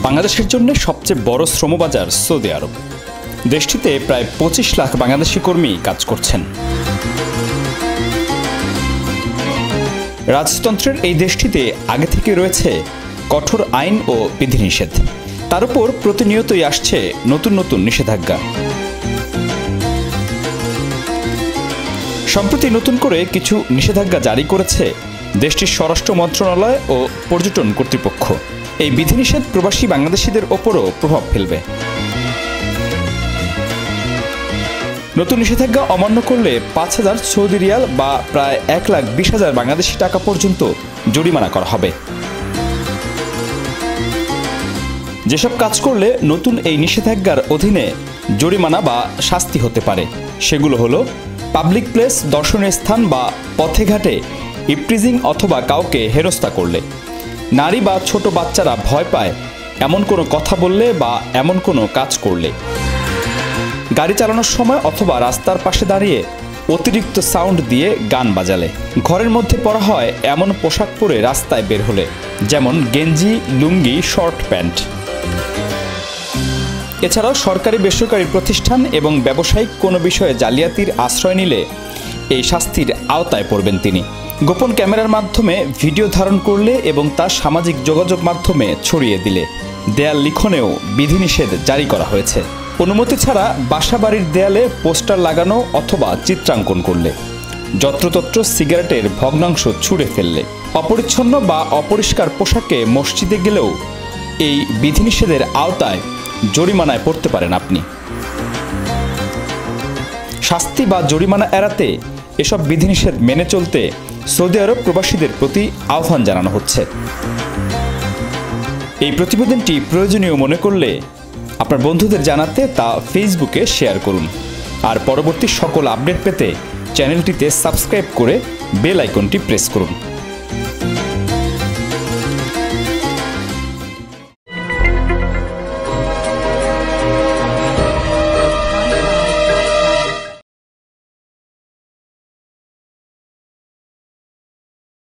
বাংলাদেশের জন্য সবচেয়ে বড় শ্রমবাজার সৌদি আরব। দেশটিতে প্রায় 25 লাখ বাংলাদেশি কর্মী কাজ করছেন। রাজতন্ত্রের এই দেশটিতে আগে থেকে রয়েছে কঠোর আইন ও বিধিনিষেধ। তার উপর প্রতিনিয়তই আসছে নতুন নতুন নিষেধাজ্ঞা। সম্প্রতি নতুন করে কিছু নিষেধাজ্ঞা জারি করেছে দেশটির স্বরাষ্ট্র মন্ত্রণালয় ও পর্যটন কর্তৃপক্ষ। এই বিধিনিষেধ প্রবাসী বাংলাদেশিদের ওপরও প্রভাব ফেলবে। নতুন নিষেধাজ্ঞা অমান্য করলে 5,000 সৌদি রিয়াল বা প্রায় 1,20,000 বাংলাদেশি টাকা পর্যন্ত জরিমানা করা হবে। যেসব কাজ করলে নতুন এই নিষেধাজ্ঞার অধীনে জরিমানা বা শাস্তি হতে পারে সেগুলো হলো পাবলিক প্লেস, দর্শনীয় স্থান বা পথে ঘাটে ইপটিজিং অথবা কাউকে হেনস্থা করলে, নারী বা ছোট বাচ্চারা ভয় পায় এমন কোনো কথা বললে বা এমন কোনো কাজ করলে, গাড়ি চালানোর সময় অথবা রাস্তার পাশে দাঁড়িয়ে অতিরিক্ত সাউন্ড দিয়ে গান বাজালে, ঘরের মধ্যে পরা হয় এমন পোশাক পরে রাস্তায় বের হলে, যেমন গেঞ্জি, লুঙ্গি, শর্ট প্যান্ট। এছাড়াও সরকারি বেসরকারি প্রতিষ্ঠান এবং ব্যবসায়িক কোনো বিষয়ে জালিয়াতির আশ্রয় নিলে এই শাস্তির আওতায় পড়বেন তিনি। গোপন ক্যামেরার মাধ্যমে ভিডিও ধারণ করলে এবং তা সামাজিক যোগাযোগ মাধ্যমে ছড়িয়ে দিলে, দেয়াল লিখনেও বিধিনিষেধ জারি করা হয়েছে। অনুমতি ছাড়া বাসাবাড়ির দেয়ালে পোস্টার লাগানো অথবা চিত্রাঙ্কন করলে, যত্রতত্র সিগারেটের ভগ্নাংশ ছুঁড়ে ফেললে, অপরিচ্ছন্ন বা অপরিষ্কার পোশাকে মসজিদে গেলেও এই বিধিনিষেধের আওতায় জরিমানায় পড়তে পারেন আপনি। শাস্তি বা জরিমানা এড়াতে এসব বিধিনিষেধ মেনে চলতে সৌদি আরব প্রবাসীদের প্রতি আহ্বান জানানো হচ্ছে। এই প্রতিবেদনটি প্রয়োজনীয় মনে করলে আপনার বন্ধুদের জানাতে তা ফেসবুকে শেয়ার করুন। আর পরবর্তী সকল আপডেট পেতে চ্যানেলটিতে সাবস্ক্রাইব করে বেল আইকনটি প্রেস করুন।